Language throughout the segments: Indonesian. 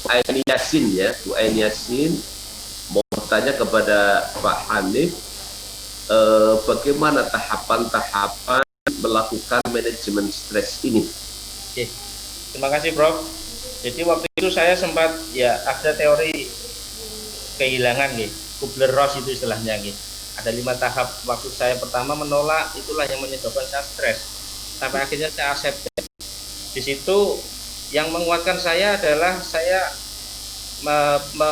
Aini Yasin ya, Bu Aini Yasin mau bertanya kepada Pak Hanif, bagaimana tahapan-tahapan melakukan manajemen stres ini? Oke, terima kasih Prof. Jadi waktu itu saya sempat ya ada teori kehilangan nih, Kubler-Ross itu istilahnya nih. Ada 5 tahap. Waktu saya pertama menolak, itulah yang menyebabkan saya stres. Sampai akhirnya saya accept. Di situ yang menguatkan saya adalah saya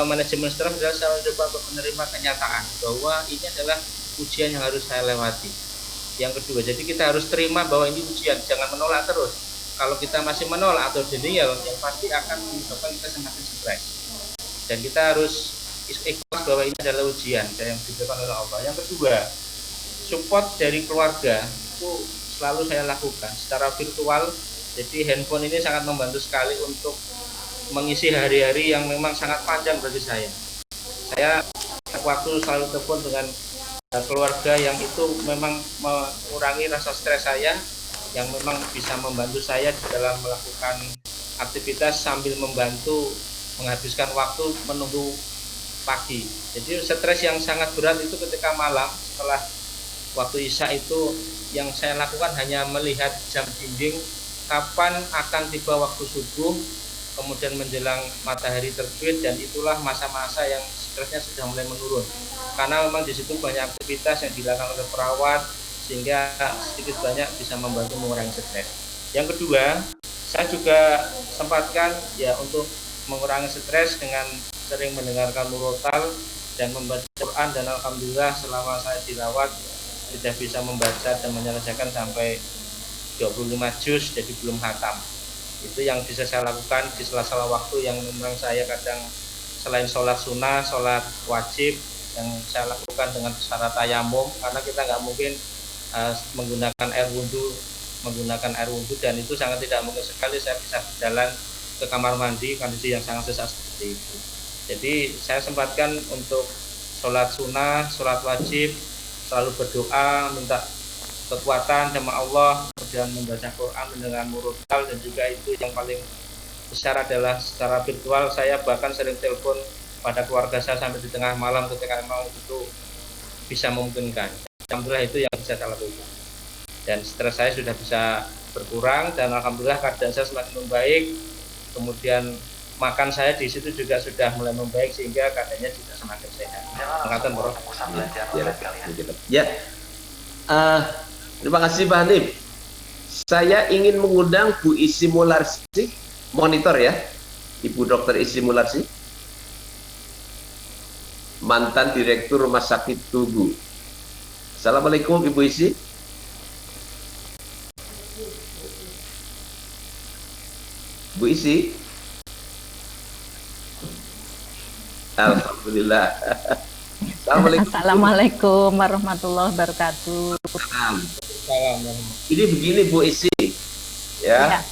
manajemen stres adalah saya coba untuk menerima kenyataan bahwa ini adalah ujian yang harus saya lewati. Yang kedua, jadi kita harus terima bahwa ini ujian, jangan menolak terus. Kalau kita masih menolak atau denial, yang pasti akan menyebabkan kita semakin stres. Dan kita harus ikhlas bahwa ini adalah ujian yang diberikan oleh Allah. Yang kedua, support dari keluarga itu selalu saya lakukan secara virtual. Jadi handphone ini sangat membantu sekali untuk mengisi hari-hari yang memang sangat panjang bagi saya. Saya waktu selalu telepon dengan keluarga yang itu memang mengurangi rasa stres saya, yang memang bisa membantu saya di dalam melakukan aktivitas sambil membantu menghabiskan waktu menunggu pagi. Jadi stres yang sangat berat itu ketika malam setelah waktu Isya itu yang saya lakukan hanya melihat jam dinding kapan akan tiba waktu subuh, kemudian menjelang matahari terbit, dan itulah masa-masa yang stresnya sudah mulai menurun. Karena memang di situ banyak aktivitas yang dilakukan oleh perawat sehingga sedikit banyak bisa membantu mengurangi stres. Yang kedua, saya juga sempatkan ya untuk mengurangi stres dengan sering mendengarkan murotal dan membaca Quran, dan alhamdulillah selama saya dirawat sudah bisa membaca dan menyelesaikan sampai 25 juz, jadi belum khatam. Itu yang bisa saya lakukan di sela-sela waktu yang memang saya kadang selain sholat sunnah, sholat wajib yang saya lakukan dengan syarat tayamum, karena kita nggak mungkin menggunakan air wudhu, dan itu sangat tidak mungkin sekali saya bisa berjalan ke kamar mandi kondisi yang sangat sesak seperti itu. Jadi saya sempatkan untuk sholat sunnah, sholat wajib, selalu berdoa minta kekuatan sama Allah, kemudian membaca Quran, mendengar murotal, dan juga itu yang paling besar adalah secara virtual. Saya bahkan sering telepon pada keluarga saya sampai di tengah malam ketika memang itu bisa memungkinkan. Alhamdulillah itu yang bisa saya lakukan, dan stres saya sudah bisa berkurang, dan alhamdulillah keadaan saya semakin membaik. Kemudian makan saya di situ juga sudah mulai membaik sehingga keadaannya juga semakin sehat. Mengatakan Bro. Ya. Terima kasih Pak Hanif. Saya ingin mengundang Bu Isi Mularsi, monitor ya, Ibu Dokter Isi Mularsi, mantan Direktur Rumah Sakit Tugu. Assalamualaikum Ibu Isi. Bu Isi. Alhamdulillah. Assalamualaikum warahmatullahi wabarakatuh. Ini begini Bu Isi, ya.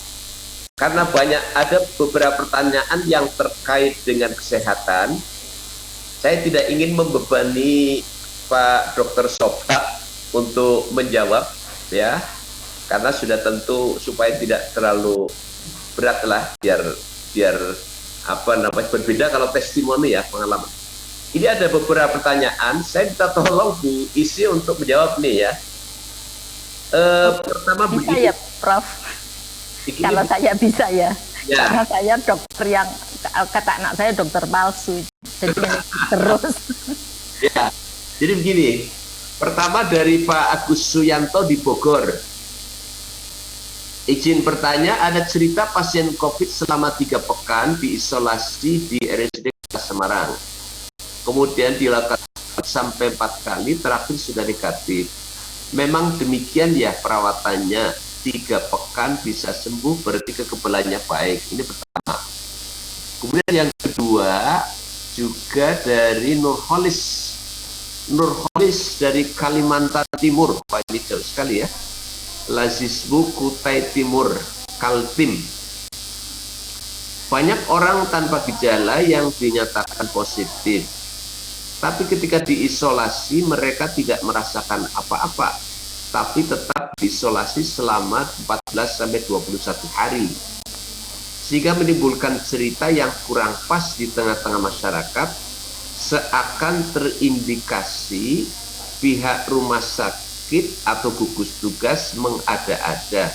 Karena ada beberapa pertanyaan yang terkait dengan kesehatan. Saya tidak ingin membebani Pak Dr. Sobha untuk menjawab, ya. Karena sudah tentu supaya tidak terlalu berat lah, biar berbeda kalau testimoni ya, pengalaman. Ini ada beberapa pertanyaan, saya minta tolong Bu Isi untuk menjawab nih ya. Pertama bisa begini, ya Prof. Kalau saya bisa ya. Karena saya dokter yang kata anak saya dokter palsu, jadi terus. Ya, jadi begini. Pertama dari Pak Agus Suyanto di Bogor. Izin bertanya, ada cerita pasien COVID selama 3 pekan diisolasi di RSUD Semarang. Kemudian dilakukan sampai 4 kali, terakhir sudah negatif. Memang demikian ya perawatannya, 3 pekan bisa sembuh, berarti kekebalannya baik. Ini pertama. Kemudian yang kedua juga dari Nurholis dari Kalimantan Timur. Pak, ini jauh sekali ya. Lazisbu Kutai Timur, Kaltim. Banyak orang tanpa gejala yang dinyatakan positif, tapi ketika diisolasi mereka tidak merasakan apa-apa, tapi tetap diisolasi selama 14-21 hari. sehingga menimbulkan cerita yang kurang pas di tengah-tengah masyarakat, seakan terindikasi pihak rumah sakit atau gugus tugas mengada-ada.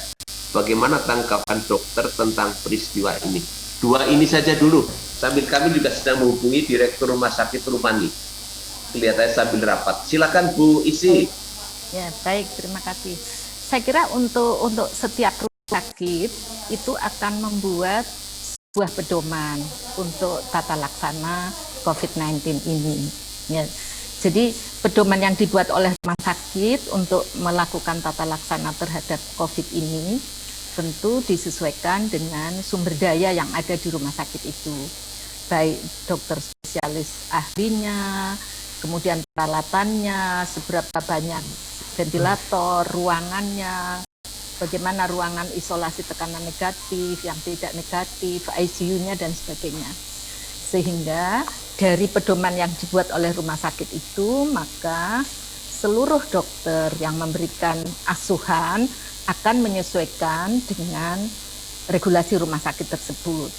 Bagaimana tanggapan dokter tentang peristiwa ini? Dua ini saja dulu, sambil kami juga sedang menghubungi Direktur Rumah Sakit Rumani. Kelihatannya sambil rapat. Silakan Bu Isi. Ya, baik, terima kasih. Saya kira untuk setiap rumah sakit itu akan membuat sebuah pedoman untuk tata laksana COVID-19 ini. Ya. Jadi pedoman yang dibuat oleh rumah sakit untuk melakukan tata laksana terhadap COVID ini tentu disesuaikan dengan sumber daya yang ada di rumah sakit itu. Baik dokter spesialis ahlinya, kemudian peralatannya, seberapa banyak ventilator, ruangannya, bagaimana ruangan isolasi tekanan negatif, yang tidak negatif, ICU-nya dan sebagainya. Sehingga dari pedoman yang dibuat oleh rumah sakit itu, maka seluruh dokter yang memberikan asuhan akan menyesuaikan dengan regulasi rumah sakit tersebut.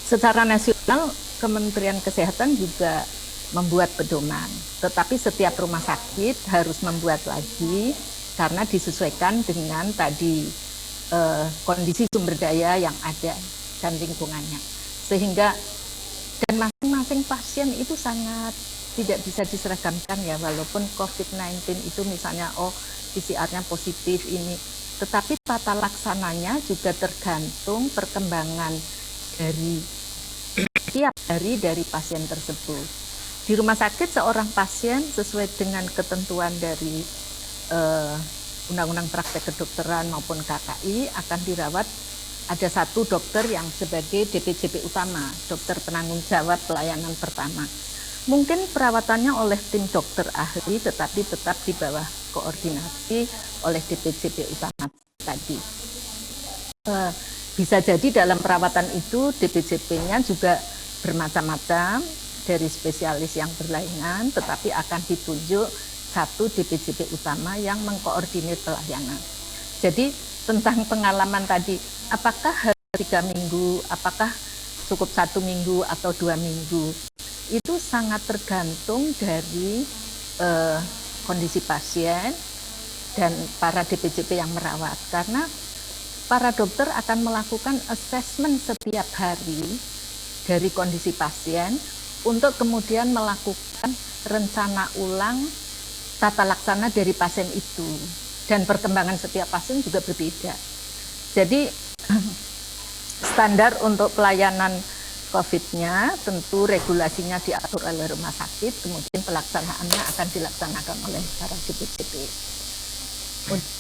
Secara nasional, Kementerian Kesehatan juga membuat pedoman, tetapi setiap rumah sakit harus membuat lagi karena disesuaikan dengan tadi kondisi sumber daya yang ada dan lingkungannya. Sehingga dan masing-masing pasien itu sangat tidak bisa diseragamkan ya, walaupun COVID-19 itu misalnya PCR-nya positif ini, tetapi tata laksananya juga tergantung perkembangan dari setiap hari dari pasien tersebut. Di rumah sakit seorang pasien sesuai dengan ketentuan dari Undang-Undang Praktek Kedokteran maupun KKI akan dirawat ada satu dokter yang sebagai DPJP utama, dokter penanggung jawab pelayanan pertama. Mungkin perawatannya oleh tim dokter ahli, tetapi tetap di bawah koordinasi oleh DPJP utama tadi. Bisa jadi dalam perawatan itu DPJP-nya juga bermacam-macam dari spesialis yang berlainan, tetapi akan ditunjuk satu DPJP utama yang mengkoordinir pelayanan. Jadi tentang pengalaman tadi, apakah harus 3 minggu, apakah cukup 1 minggu atau 2 minggu, itu sangat tergantung dari kondisi pasien dan para DPJP yang merawat, karena para dokter akan melakukan assessment setiap hari dari kondisi pasien untuk kemudian melakukan rencana ulang tata laksana dari pasien itu, dan perkembangan setiap pasien juga berbeda. Jadi standar untuk pelayanan COVID-nya tentu regulasinya diatur oleh rumah sakit, kemudian pelaksanaannya akan dilaksanakan oleh para DPJP.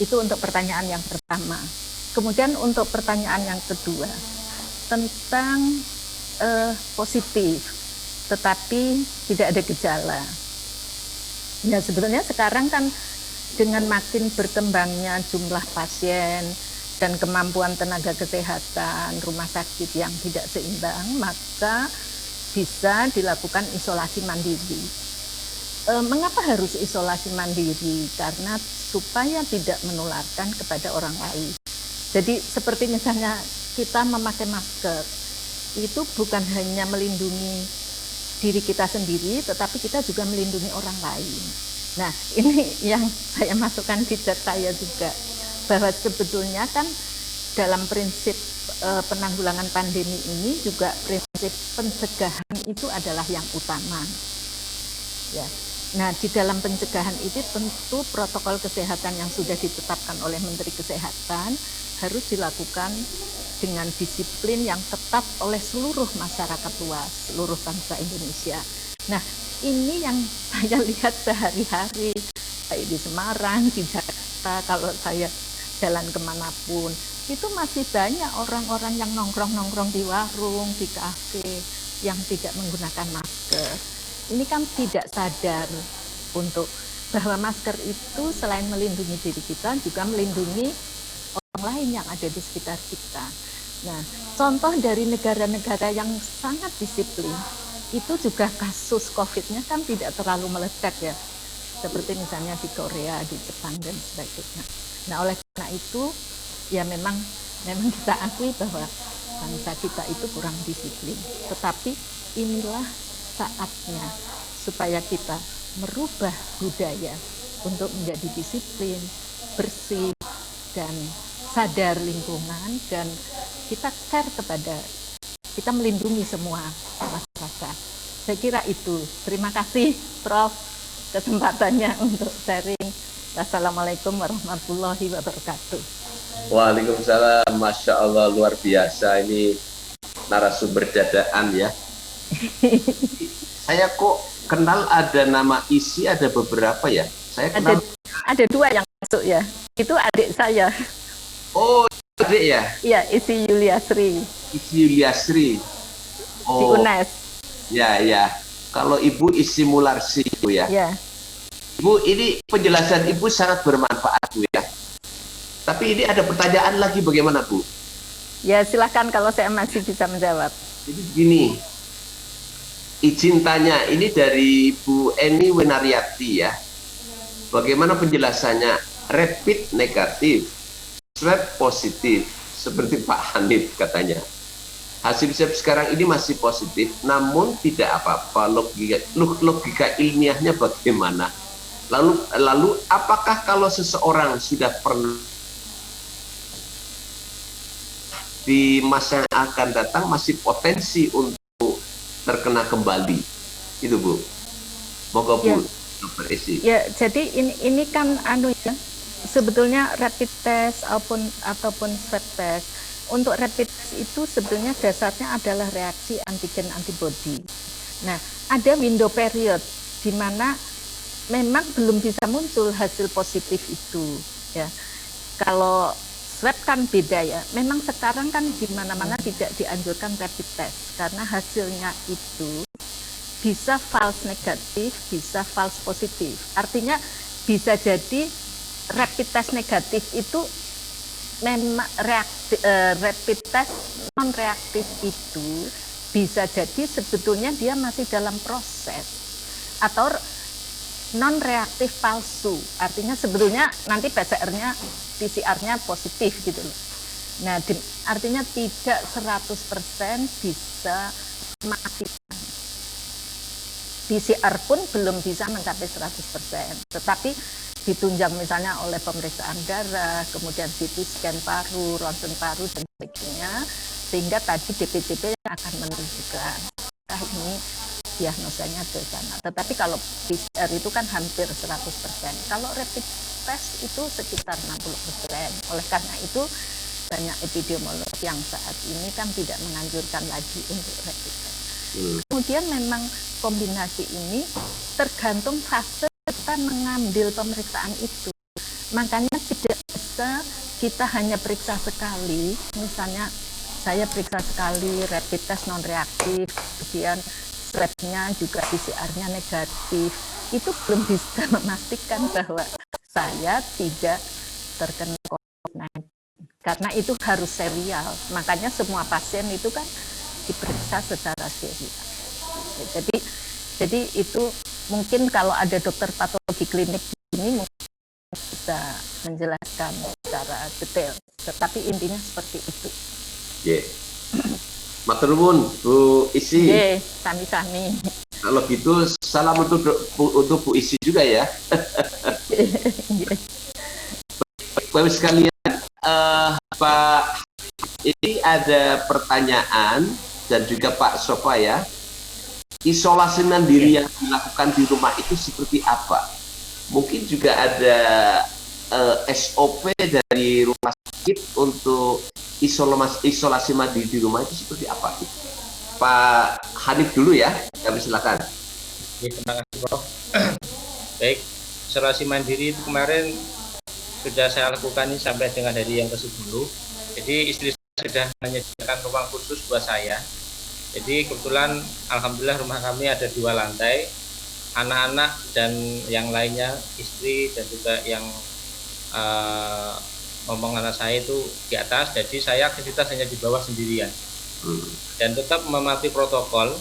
Itu untuk pertanyaan yang pertama. Kemudian untuk pertanyaan yang kedua, tentang positif tetapi tidak ada gejala. Ya sebetulnya sekarang kan dengan makin berkembangnya jumlah pasien dan kemampuan tenaga kesehatan rumah sakit yang tidak seimbang, maka bisa dilakukan isolasi mandiri. Mengapa harus isolasi mandiri? Karena supaya tidak menularkan kepada orang lain. Jadi seperti misalnya kita memakai masker, itu bukan hanya melindungi diri kita sendiri, tetapi kita juga melindungi orang lain. Nah, ini yang saya masukkan di chat saya juga, bahwa sebetulnya kan dalam prinsip penanggulangan pandemi ini juga prinsip pencegahan itu adalah yang utama. Ya. Nah, di dalam pencegahan itu tentu protokol kesehatan yang sudah ditetapkan oleh Menteri Kesehatan harus dilakukan dengan disiplin yang ketat oleh seluruh masyarakat luas, seluruh bangsa Indonesia. Nah, ini yang saya lihat sehari-hari, kayak di Semarang, di Jakarta, kalau saya jalan kemanapun, itu masih banyak orang-orang yang nongkrong-nongkrong di warung, di kafe, yang tidak menggunakan masker. Ini kan tidak sadar untuk bahwa masker itu selain melindungi diri kita, juga melindungi orang lain yang ada di sekitar kita. Nah, contoh dari negara-negara yang sangat disiplin, itu juga kasus COVID-nya kan tidak terlalu meledak ya, seperti misalnya di Korea, di Jepang dan sebagainya. Nah, oleh karena itu ya memang kita akui bahwa bangsa kita itu kurang disiplin. Tetapi inilah saatnya supaya kita merubah budaya untuk menjadi disiplin, bersih, dan sadar lingkungan, dan kita care kepada, kita melindungi semua masyarakat. Saya kira itu. Terima kasih Prof kesempatannya untuk sharing. Wassalamualaikum warahmatullahi wabarakatuh. Waalaikumsalam. Masya Allah, luar biasa ini narasumber dadaan ya. Saya kok kenal ada nama Isi, ada beberapa ya. Saya kenal ada dua yang masuk ya. Itu adik saya. Oh, adik ya? Iya, Isi Yuliasri. Isi Yuliasri. Oh. Di UNES. Ya, ya. Kalau Ibu Isi Mularsi itu ya. Ya. Ibu, ini penjelasan Ibu sangat bermanfaat Bu ya. Tapi ini ada pertanyaan lagi, bagaimana Bu? Ya, silakan kalau saya masih bisa menjawab. Jadi gini, izin tanya, ini dari Bu Eni Wenariati ya. Bagaimana penjelasannya? Rapid negatif, swab positif, seperti Pak Hanif katanya. Hasil swab sekarang ini masih positif, namun tidak apa-apa. Logika ilmiahnya bagaimana? Lalu apakah kalau seseorang sudah pernah di masa yang akan datang masih potensi untuk terkena kembali? Itu Bu. Moga Bu, Dr. Isi. Ya, jadi ini kan ya, sebetulnya rapid test ataupun swab test. Untuk rapid test itu sebetulnya dasarnya adalah reaksi antigen antibody. Nah, ada window period di mana memang belum bisa muncul hasil positif itu ya. Kalau swab kan beda ya. Memang sekarang kan di mana-mana tidak dianjurkan rapid test karena hasilnya itu bisa false negatif, bisa false positif. Artinya bisa jadi rapid test negatif itu memang rapid test non reaktif itu bisa jadi sebetulnya dia masih dalam proses atau non reaktif palsu. Artinya sebetulnya nanti PCR-nya positif gitu loh. Nah, artinya tidak 100% bisa memastikan. PCR pun belum bisa mencapai 100%. Tetapi ditunjang misalnya oleh pemeriksaan darah, kemudian CT scan paru, ronsen paru dan sebagainya, sehingga tadi DPCP yang akan menunjukkan ini diagnosanya ke sana. Tetapi kalau PCR itu kan hampir 100%. Kalau rapid test itu sekitar 60%. Oleh karena itu banyak epidemiolog yang saat ini kan tidak menganjurkan lagi untuk rapid test. Kemudian memang kombinasi ini tergantung fase kita mengambil pemeriksaan itu. Makanya tidak bisa kita hanya periksa sekali. Misalnya saya periksa sekali rapid test non reaktif, kemudian swab-nya juga PCR-nya negatif. Itu belum bisa memastikan bahwa saya tidak terkena COVID-19. Karena itu harus serial. Makanya semua pasien itu kan diperiksa secara serial. Jadi itu mungkin kalau ada dokter patologi klinik ini mungkin bisa menjelaskan secara detail. Tetapi intinya seperti itu. Yeah. Matur nuwun Bu Isi. Sami-sami. Kalau gitu salam untuk Bu Isi juga ya. Bapak sekalian, Pak, ini ada pertanyaan dan juga Pak Sofa ya. Isolasi mandiri yang dilakukan di rumah itu seperti apa? Mungkin juga ada SOP dari rumah sakit untuk isolasi mandiri di rumah itu seperti apa? Pak Hanif dulu ya, kami silakan. Ya, terima kasih Prof. Baik, isolasi mandiri itu kemarin sudah saya lakukan ini sampai dengan hari yang ke-10. Jadi istri saya sudah menyediakan ruang khusus buat saya. Jadi kebetulan alhamdulillah rumah kami ada 2 lantai, anak-anak dan yang lainnya, istri dan juga yang ngomong anak saya itu di atas. Jadi saya aktivitas hanya di bawah sendirian dan tetap mematuhi protokol.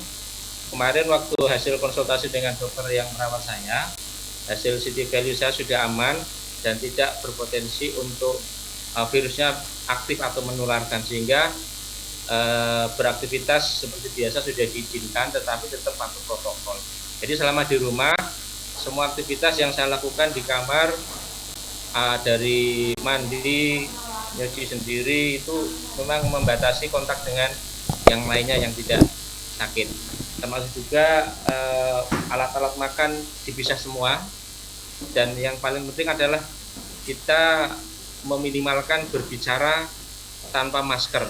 Kemarin waktu hasil konsultasi dengan dokter yang merawat saya, hasil CT value saya sudah aman dan tidak berpotensi untuk virusnya aktif atau menularkan, sehingga beraktivitas seperti biasa sudah diizinkan, tetapi tetap patuh protokol. Jadi selama di rumah, semua aktivitas yang saya lakukan di kamar, dari mandi, nyuci sendiri, itu memang membatasi kontak dengan yang lainnya yang tidak sakit. Termasuk juga alat-alat makan dipisah semua, dan yang paling penting adalah kita meminimalkan berbicara tanpa masker,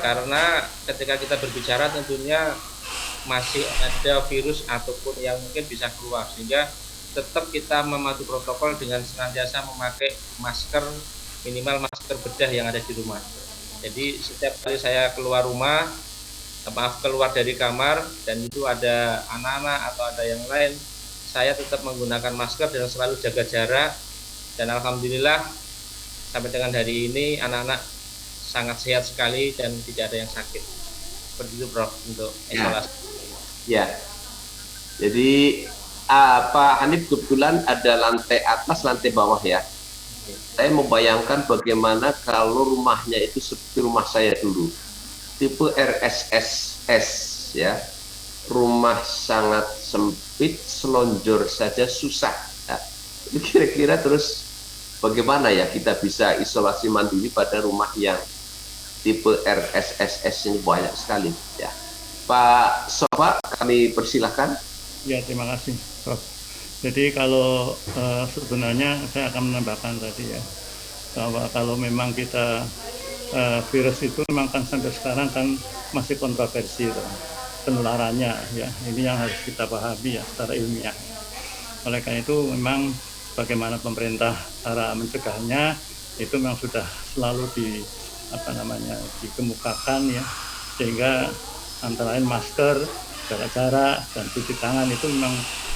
karena ketika kita berbicara tentunya masih ada virus ataupun yang mungkin bisa keluar, sehingga tetap kita mematuhi protokol dengan senantiasa memakai masker, minimal masker bedah yang ada di rumah. Jadi setiap kali saya keluar rumah, keluar dari kamar, dan itu ada anak-anak atau ada yang lain, saya tetap menggunakan masker dan selalu jaga jarak. Dan alhamdulillah sampai dengan hari ini anak-anak sangat sehat sekali dan tidak ada yang sakit. Seperti itu, Prof, untuk isolasi. Ya. Jadi Pak Hanif, kebetulan ada lantai atas, lantai bawah ya. Saya membayangkan bagaimana kalau rumahnya itu seperti rumah saya dulu, tipe RSSS ya, rumah sangat sempit, selonjor saja susah. Nah, kira-kira terus bagaimana ya kita bisa isolasi mandiri pada rumah yang tipe RSSS ini banyak sekali ya. Pak Sofa, kami persilahkan. Ya, terima kasih, Prof. Jadi kalau sebenarnya saya akan menambahkan tadi ya, bahwa kalau memang kita virus itu memang kan sampai sekarang kan masih kontroversi penularannya ya. Ini yang harus kita pahami ya secara ilmiah. Oleh karena itu memang bagaimana pemerintah cara mencegahnya itu memang sudah selalu dikemukakan ya, sehingga antara lain masker, jaga jarak, dan cuci tangan itu memang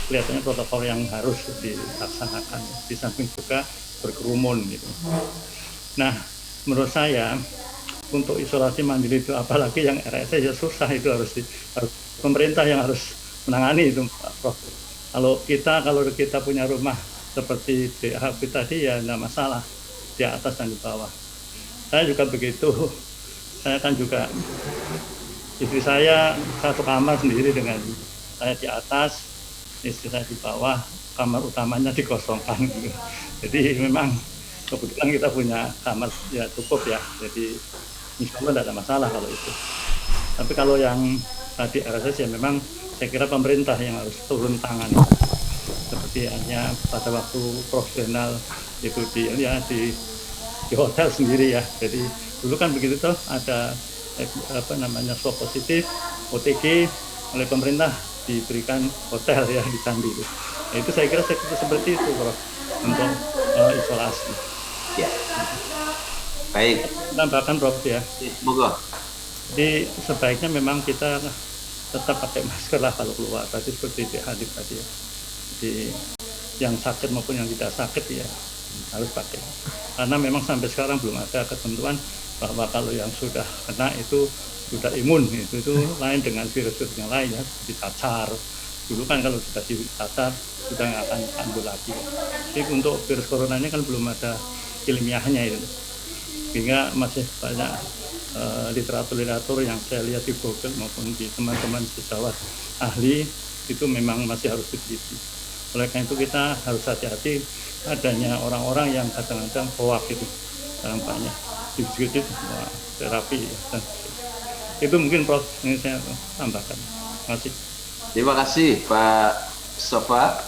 kelihatannya protokol yang harus dilaksanakan. Di samping juga berkerumun gitu. Nah, menurut saya untuk isolasi mandiri itu, apalagi yang RSS ya susah, itu harus pemerintah yang harus menangani itu, Prof. Kalau kita punya rumah seperti DHB tadi ya tidak masalah, di atas dan di bawah. Saya juga begitu. Saya kan juga, istri saya satu kamar sendiri dengan saya di atas, istri saya di bawah, kamar utamanya dikosongkan gitu. Jadi memang kebetulan kita punya kamar ya cukup ya, jadi insya Allah tidak ada masalah kalau itu. Tapi kalau yang tadi RSS ya memang saya kira pemerintah yang harus turun tangan, seperti hanya pada waktu profesional itu di hotel sendiri ya. Jadi dulu kan begitu tuh, ada swab positif OTG oleh pemerintah diberikan hotel ya di Candi itu. Nah, itu saya kira seperti itu, Prof, untuk isolasi. Ya. Baik. Tambahkan, Prof ya. Moga. Jadi sebaiknya memang kita tetap pakai masker lah kalau keluar. Tadi seperti Hanif tadi ya. Jadi yang sakit maupun yang tidak sakit ya harus pakai. Karena memang sampai sekarang belum ada ketentuan bahwa kalau yang sudah kena itu sudah imun, itu lain dengan virus-virus yang lain ya, seperti cacar. Dulu kan kalau sudah dicacar sudah nggak akan kambuh lagi. Jadi untuk virus corona ini kan belum ada ilmiahnya itu, sehingga masih banyak literatur yang saya lihat di Google maupun di teman-teman sejawat ahli itu memang masih harus diteliti. Oleh karena itu kita harus hati-hati adanya orang-orang yang kadang-kadang hoak itu tampaknya sedikit terapi dan itu mungkin, Prof, ini saya tambahkan. Terima kasih. Terima kasih Pak Sofa.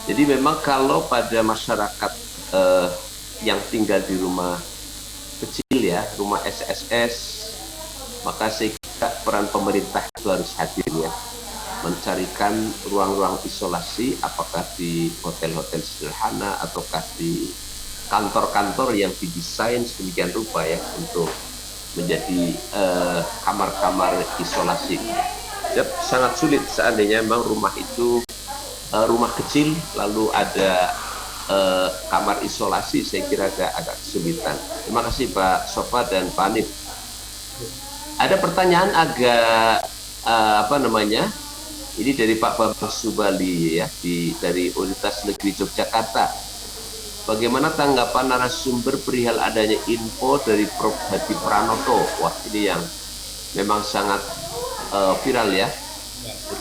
Jadi memang kalau pada masyarakat yang tinggal di rumah kecil ya, rumah SSS, maka saya kira peran pemerintah itu harus hadir ya, mencarikan ruang-ruang isolasi, apakah di hotel-hotel sederhana ataukah di kantor-kantor yang didesain sedemikian rupa ya untuk menjadi kamar-kamar isolasi. Yep, sangat sulit seandainya memang rumah itu rumah kecil lalu ada kamar isolasi, saya kira agak kesulitan. Terima kasih Pak Sofa dan Pak Hanif. Ada pertanyaan agak ini dari Pak Bambang Subali ya, dari Universitas Negeri Yogyakarta. Bagaimana tanggapan narasumber perihal adanya info dari Prof. Hadi Pranoto? Wah, ini yang memang sangat viral ya.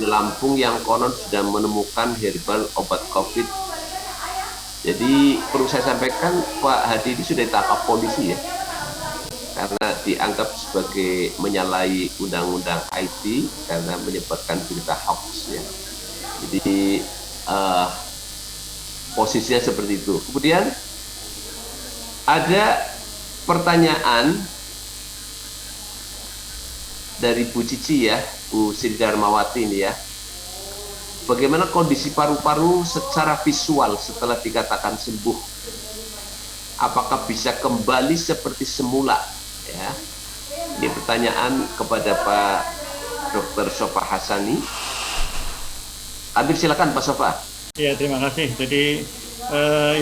Di Lampung yang konon sudah menemukan herbal obat COVID. Jadi perlu saya sampaikan, Pak Hadi ini sudah ditangkap polisi ya, karena dianggap sebagai menyalahi undang-undang IT karena menyebarkan berita hoax ya. Jadi posisinya seperti itu. Kemudian ada pertanyaan dari Bu Cici ya, Bu Sri Darmawati ini ya. Bagaimana kondisi paru-paru secara visual setelah dikatakan sembuh? Apakah bisa kembali seperti semula? Ya, ini pertanyaan kepada Pak Dr. Sofa Hasani. Habib silakan Pak Sofa. Ya, terima kasih. Jadi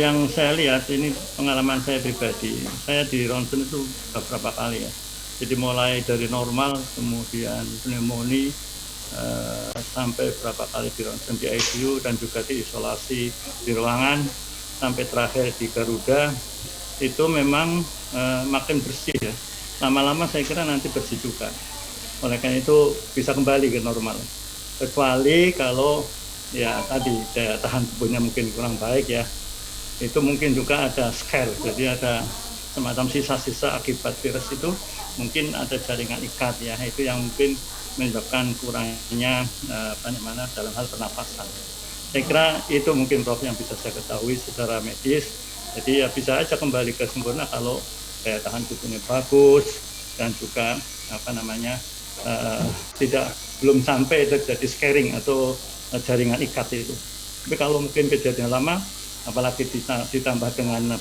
yang saya lihat ini pengalaman saya pribadi. Saya di ronsen itu beberapa kali ya. Jadi mulai dari normal, kemudian pneumonia, sampai berapa kali di ronsen di ICU dan juga di isolasi di ruangan, sampai terakhir di Garuda. Itu memang makin bersih ya. Lama-lama saya kira nanti bersih juga. Oleh karena itu bisa kembali ke normal. Kecuali kalau ya tadi daya tahan tubuhnya mungkin kurang baik ya, itu mungkin juga ada scare, jadi ada semacam sisa-sisa akibat virus itu, mungkin ada jaringan ikat ya, itu yang mungkin menyebabkan kurangnya dalam hal pernapasan. Saya kira itu mungkin Prof yang bisa saya ketahui secara medis. Jadi ya bisa aja kembali ke sempurna kalau daya tahan tubuhnya bagus dan juga belum sampai terjadi scaring atau jaringan ikat itu. Tapi kalau mungkin kejadian lama, apalagi ditambah dengan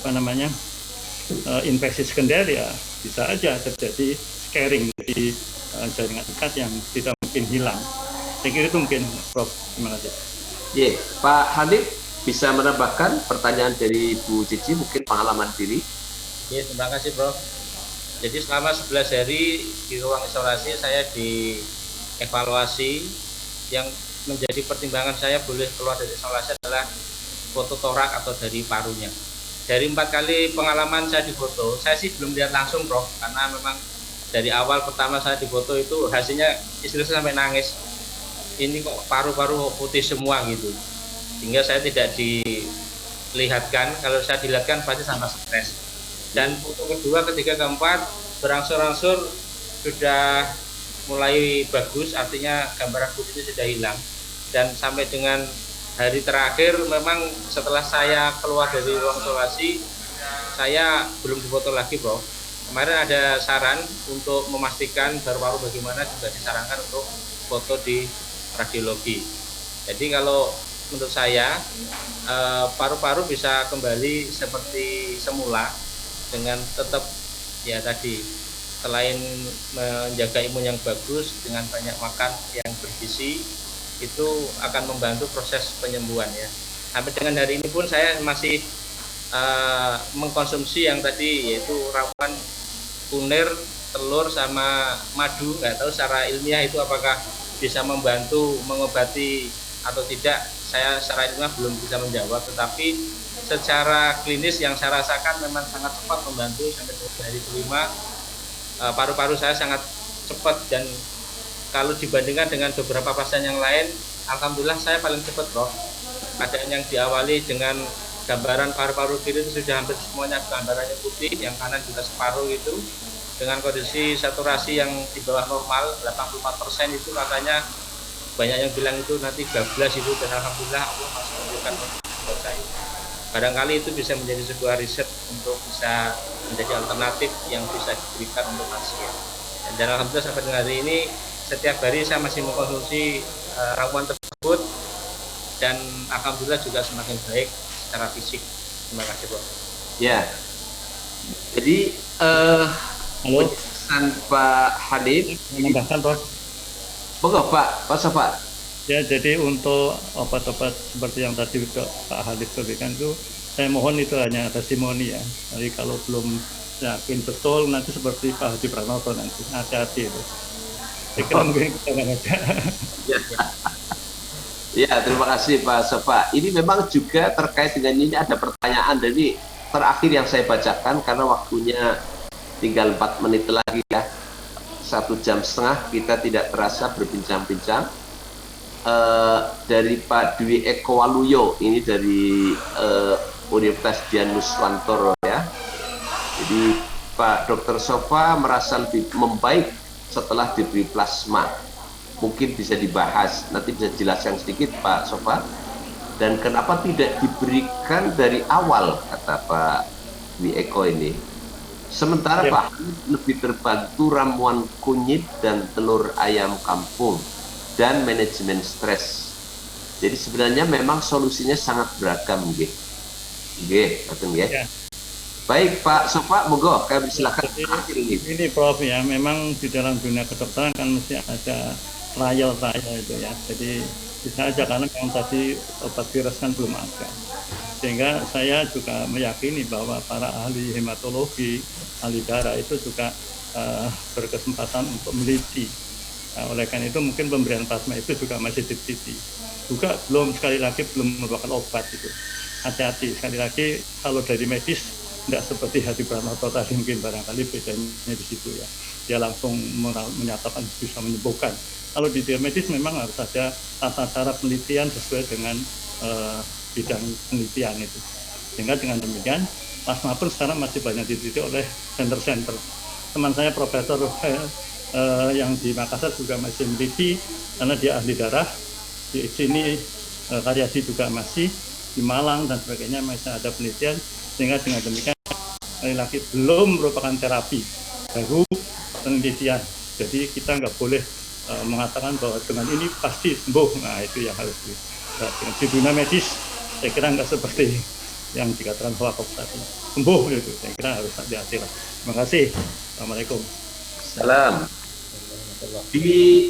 infeksi sekunder, ya bisa aja terjadi scaring di jaringan ikat yang tidak mungkin hilang. Saya kira itu mungkin, Prof. Terima kasih. Pak Hanif bisa menambahkan pertanyaan dari Bu Cici, mungkin pengalaman diri. Terima kasih Prof. Jadi selama 11 hari di ruang isolasi saya dievaluasi. Yang menjadi pertimbangan saya boleh keluar dari isolasi adalah foto torak atau dari parunya. Dari 4 kali pengalaman saya difoto, saya sih belum lihat langsung Prof, karena memang dari awal pertama saya difoto itu hasilnya istri saya sampai nangis, ini kok paru-paru putih semua gitu, sehingga saya tidak dilihatkan. Kalau saya dilihatkan pasti sama stres. Dan foto kedua, ketiga, keempat berangsur-angsur sudah mulai bagus, artinya gambaran putihnya sudah hilang. Dan sampai dengan hari terakhir memang setelah saya keluar dari ruang isolasi, saya belum difoto lagi Prof. Kemarin ada saran untuk memastikan paru-paru bagaimana, juga disarankan untuk foto di radiologi. Jadi kalau menurut saya paru-paru bisa kembali seperti semula dengan tetap ya tadi, selain menjaga imun yang bagus dengan banyak makan yang bergizi, itu akan membantu proses penyembuhan ya. Sampai dengan hari ini pun saya masih mengkonsumsi yang tadi, yaitu ramuan kunir, telur sama madu. Nggak tahu secara ilmiah itu apakah bisa membantu mengobati atau tidak, saya secara ilmiah belum bisa menjawab, tetapi secara klinis yang saya rasakan memang sangat cepat membantu. Sampai hari kelima paru-paru saya sangat cepat, dan kalau dibandingkan dengan beberapa pasien yang lain, alhamdulillah saya paling cepat Prof. Ada yang diawali dengan gambaran paru-paru kiri itu sudah hampir semuanya gambarannya putih, yang kanan juga separuh itu, dengan kondisi saturasi yang di bawah normal 84% itu, katanya banyak yang bilang itu nanti bablas itu, dan alhamdulillah Allah masih memberikan buat saya. Barangkali itu bisa menjadi sebuah riset untuk bisa menjadi alternatif yang bisa diberikan untuk pasien. Dan alhamdulillah sampai dengan hari ini setiap hari saya masih mengkonsumsi ramuan tersebut, dan alhamdulillah juga semakin baik secara fisik. Terima kasih Prof. Ya, jadi Halo, pesan Pak Hanif. menambahkan Prof. Monggo Pak Sofa. Ya, jadi untuk obat-obat seperti yang tadi Pak Hanif berikan itu, saya mohon itu hanya testimoni ya. Jadi kalau belum yakin betul, nanti seperti Pak Hadi Pranoto nanti, hati-hati itu. Saya kira mungkin kita nggak ada. Ya, terima kasih Pak Sofa. Ini memang juga terkait dengan ini, ada pertanyaan dari terakhir yang saya bacakan karena waktunya tinggal 4 menit lagi ya. 1,5 jam kita tidak terasa berbincang-bincang. Dari Pak Dwi Eko Waluyo, ini dari Universitas Dianuswantoro ya. Jadi Pak Dr. Sofa merasa lebih membaik setelah diberi plasma. Mungkin bisa dibahas, nanti bisa jelaskan sedikit Pak Sofa. Dan kenapa tidak diberikan dari awal, kata Pak Dwi Eko ini. Sementara Pak Hanif lebih terbantu ramuan kunyit dan telur ayam kampung dan manajemen stres. Jadi sebenarnya memang solusinya sangat beragam, nggih. Nggih, ya. Baik Pak Sofa, monggo kami silakan. Ini Prof ya, memang di dalam dunia kedokteran kan mesti ada trial itu ya. Jadi bisa aja karena yang tadi obat virus kan belum ada. Sehingga saya juga meyakini bahwa para ahli hematologi, ahli darah itu juga berkesempatan untuk meneliti. Nah, oleh karena itu mungkin pemberian plasma itu juga masih diteliti. Juga sekali lagi belum merupakan obat itu. Hati-hati, sekali lagi kalau dari medis tidak seperti Hadi Pranoto tadi mungkin barangkali bedanya di situ ya. Dia langsung menyatakan bisa menyembuhkan. Kalau di medis memang harus ada tata cara penelitian sesuai dengan bidang penelitian itu. Sehingga dengan demikian plasma pun sekarang masih banyak diteliti oleh center-center. Teman saya profesor yang di Makassar juga masih meneliti karena dia ahli darah. Di sini Karyadi juga masih, di Malang dan sebagainya masih ada penelitian. Sehingga dengan demikian laki-laki belum merupakan terapi, baru penelitian. Jadi kita nggak boleh mengatakan bahwa dengan ini pasti sembuh. Nah itu yang harus diperhatikan. Di dunia medis saya kira nggak seperti yang dikatakan Wakaf tadi sembuh itu. Saya kira harus hati-hati lah. Terima kasih. Assalamualaikum. Salam. Di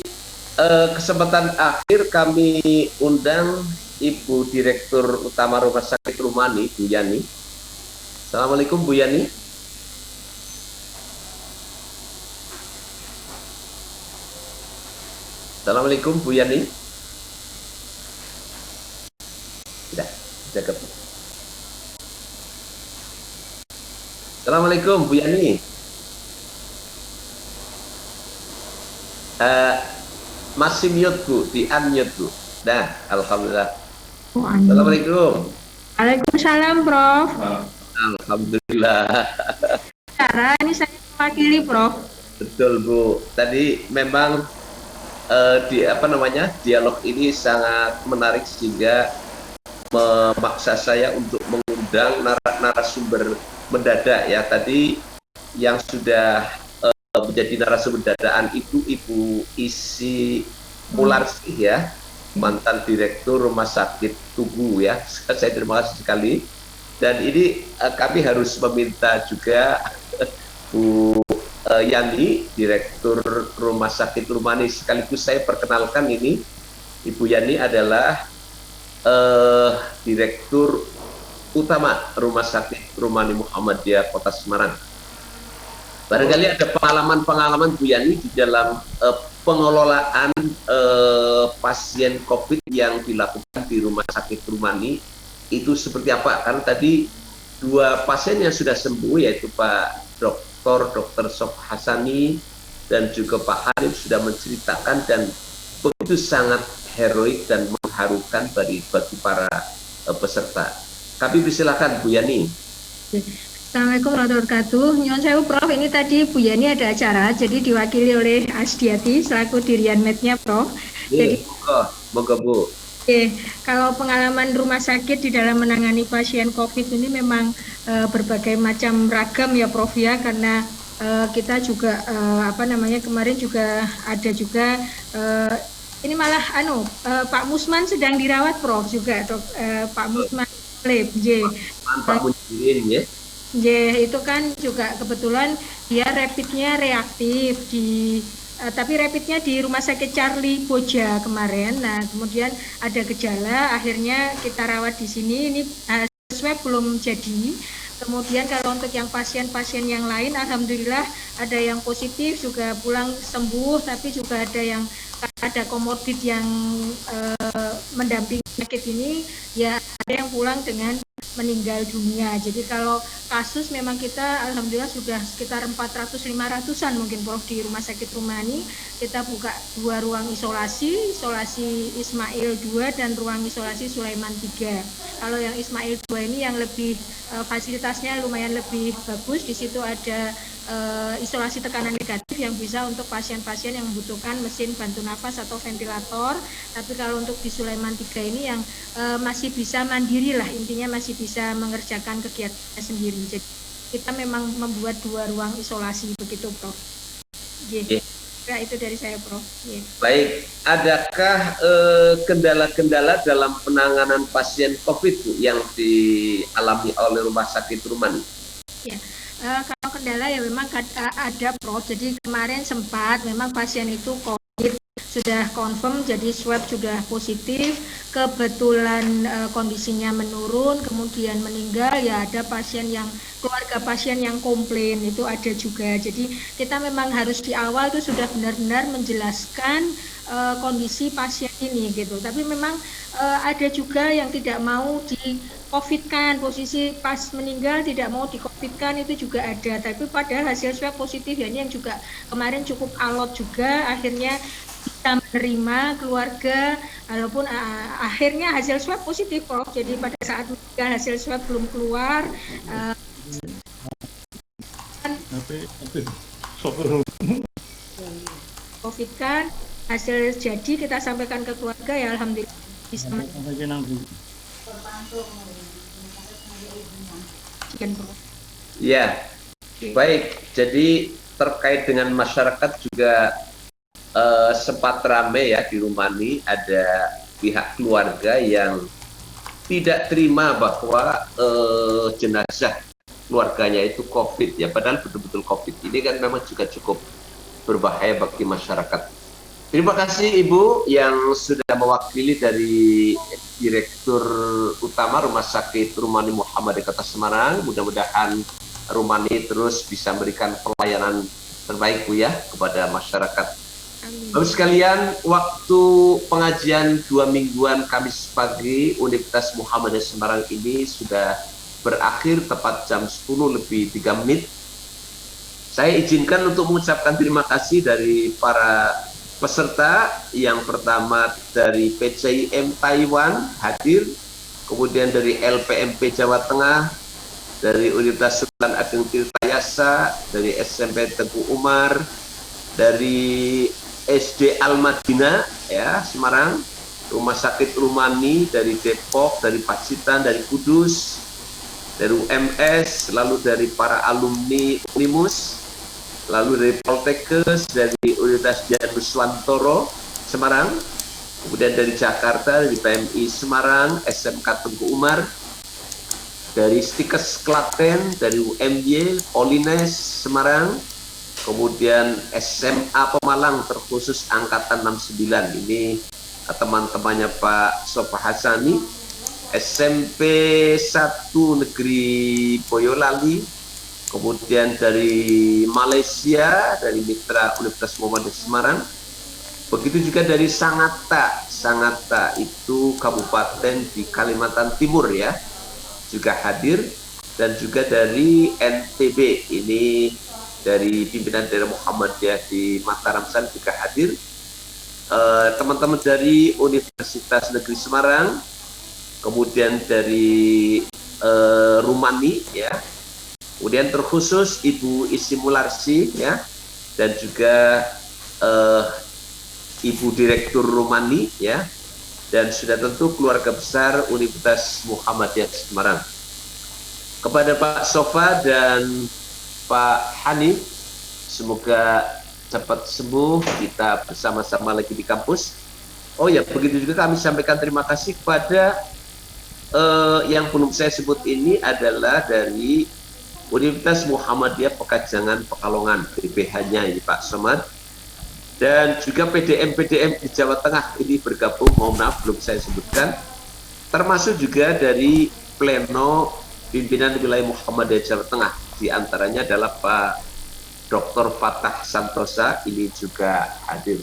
kesempatan akhir kami undang Ibu Direktur Utama Rumah Sakit Rumani, Bu Yani. Assalamualaikum Bu Yani. Assalamualaikum Bu Yani. Tidak, jaga. Assalamualaikum Bu Yani. Masih mute Bu, di unmute Bu. Nah, alhamdulillah. Assalamualaikum. Waalaikumsalam Prof. Alhamdulillah. Cara ini saya mewakili Prof. Betul Bu. Tadi memang dialog ini sangat menarik sehingga memaksa saya untuk mengundang narasumber mendadak ya. Tadi yang sudah menjadi narasumber dadakan itu Ibu Isi Mularsih ya, mantan Direktur Rumah Sakit Tugu ya. Saya terima kasih sekali. Dan ini kami harus meminta juga Bu Yani, Direktur Rumah Sakit Rumani. Sekaligus saya perkenalkan ini, Ibu Yani adalah Direktur Utama Rumah Sakit Rumani Muhammadiyah Kota Semarang. Barangkali ada pengalaman-pengalaman Bu Yani di dalam pengelolaan pasien COVID yang dilakukan di Rumah Sakit Rumani itu seperti apa? Karena tadi 2 pasien yang sudah sembuh yaitu Pak Dr. Sof Hasani dan juga Pak Hanif sudah menceritakan dan begitu sangat heroik dan mengharukan bagi para peserta. Kami persilakan Bu Yani. Assalamualaikum warahmatullahi wabarakatuh. Nyuwun sewu Prof, ini tadi Bu Yani ada acara, jadi diwakili oleh Asdiati selaku Dirian Mednya Prof. Jadi moga Bu. Kalau pengalaman rumah sakit di dalam menangani pasien COVID ini memang berbagai macam ragam ya Prof ya, karena kita juga kemarin juga ada juga ini malah Pak Musman sedang dirawat Prof juga Pak Musman Pak Munjirin ya. Itu kan juga kebetulan dia rapidnya reaktif tapi rapidnya di Rumah Sakit Charlie Boja kemarin. Nah, kemudian ada gejala, akhirnya kita rawat di sini. Ini swab belum jadi. Kemudian kalau untuk yang pasien-pasien yang lain, alhamdulillah ada yang positif juga pulang sembuh, tapi juga ada yang ada komorbid yang mendampingi penyakit ini, ya ada yang pulang dengan meninggal dunia. Jadi kalau kasus memang kita alhamdulillah sudah sekitar 400-500-an mungkin Prof di Rumah Sakit Rumani. Kita buka 2 ruang isolasi Ismail 2 dan ruang isolasi Sulaiman 3. Kalau yang Ismail 2 ini yang lebih fasilitasnya lumayan lebih bagus. Di situ ada isolasi tekanan negatif yang bisa untuk pasien-pasien yang membutuhkan mesin bantu nafas atau ventilator. Tapi kalau untuk di Sulaiman 3 ini yang masih bisa mandiri lah, intinya masih bisa mengerjakan kegiatannya sendiri. Jadi kita memang membuat 2 ruang isolasi begitu Prof. Ya, itu dari saya Prof. Baik, adakah kendala-kendala dalam penanganan pasien COVID yang dialami oleh Rumah Sakit Rumani? Ya. Kalau kendala ya memang ada Prof. Jadi kemarin sempat memang pasien itu COVID sudah confirm, jadi swab sudah positif, kebetulan kondisinya menurun, kemudian meninggal, ya ada pasien yang keluarga pasien yang komplain itu ada juga. Jadi kita memang harus di awal itu sudah benar-benar menjelaskan kondisi pasien ini gitu. Tapi memang ada juga yang tidak mau di COVID-kan, posisi pas meninggal tidak mau di COVID-kan itu juga ada. Tapi padahal hasil swab positif, ya ini yang juga kemarin cukup alot juga, akhirnya kita menerima keluarga, walaupun akhirnya hasil swab positif Prof. Jadi pada saat meninggal hasil swab belum keluar. COVID kan hasil jadi kita sampaikan ke keluarga, ya alhamdulillah bisa. Ya, baik. Jadi terkait dengan masyarakat juga sempat ramai ya di Rumani, ada pihak keluarga yang tidak terima bahwa jenazah keluarganya itu COVID ya, padahal betul-betul COVID. Ini kan memang juga cukup berbahaya bagi masyarakat. Terima kasih Ibu yang sudah mewakili dari Direktur Utama Rumah Sakit Rumani Muhammadiyah Kota Semarang. Mudah-mudahan Rumani terus bisa memberikan pelayanan terbaik Bu ya kepada masyarakat. Bapak sekalian, waktu pengajian 2 mingguan Kamis pagi Universitas Muhammadiyah Semarang ini sudah berakhir tepat jam 10:03. Saya izinkan untuk mengucapkan terima kasih dari para peserta. Yang pertama dari PCIM Taiwan hadir, kemudian dari LPMP Jawa Tengah, dari Universitas Sultan Ageng Tirtayasa, dari SMP Teguh Umar, dari SD Al-Madinah ya Semarang, Rumah Sakit Rumani dari Depok, dari Pacitan, dari Kudus, dari UMS, lalu dari para alumni Unimus, lalu dari Poltekkes, dari Universitas Dianuswantoro Semarang, kemudian dari Jakarta, dari PMI Semarang, SMK Teguh Umar, dari Stikes Klaten, dari UMY, Polines Semarang, kemudian SMA Pemalang terkhusus Angkatan 69, ini teman-temannya Pak Sofa Hasani, SMP 1 Negeri Boyolali, kemudian dari Malaysia, dari Mitra Universitas Muhammadiyah Semarang, begitu juga dari Sangatta itu kabupaten di Kalimantan Timur ya, juga hadir, dan juga dari NTB, ini dari pimpinan daerah Muhammadiyah di Mataram San juga hadir, teman-teman dari Universitas Negeri Semarang, kemudian dari Rumani ya, kemudian terkhusus Ibu Isi Mularsi ya, dan juga Ibu Direktur Rumani ya, dan sudah tentu keluarga besar Universitas Muhammadiyah Semarang. Kepada Pak Sofa dan Pak Hanif, semoga cepat sembuh, kita bersama-sama lagi di kampus. Oh ya, begitu juga kami sampaikan terima kasih kepada yang belum saya sebut ini adalah dari Universitas Muhammadiyah Pekajangan Pekalongan, PPH-nya ini Pak Somad, dan juga PDM-PDM di Jawa Tengah ini bergabung, mohon maaf belum saya sebutkan, termasuk juga dari Pleno Pimpinan Wilayah Muhammadiyah Jawa Tengah, di antaranya adalah Pak Dr. Fatah Santosa, ini juga hadir.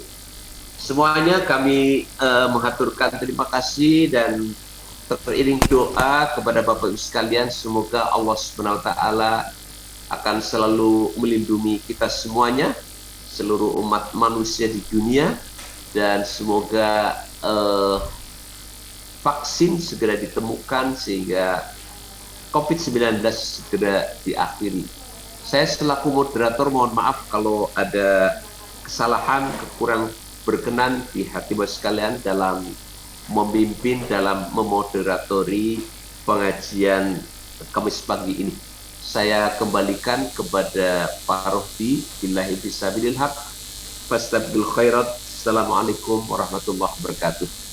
Semuanya kami mengaturkan terima kasih dan teriring doa kepada Bapak Ibu sekalian, semoga Allah Subhanahu wa taala akan selalu melindungi kita semuanya, seluruh umat manusia di dunia, dan semoga vaksin segera ditemukan sehingga COVID-19 segera diakhiri. Saya selaku moderator mohon maaf kalau ada kesalahan, kurang berkenan di hati Bapak sekalian dalam memimpin, dalam memoderatori pengajian Kamis pagi ini. Saya kembalikan kepada Pak Rohdi, billahi fisabilil haq, fastabil khairat. Assalamualaikum warahmatullahi wabarakatuh.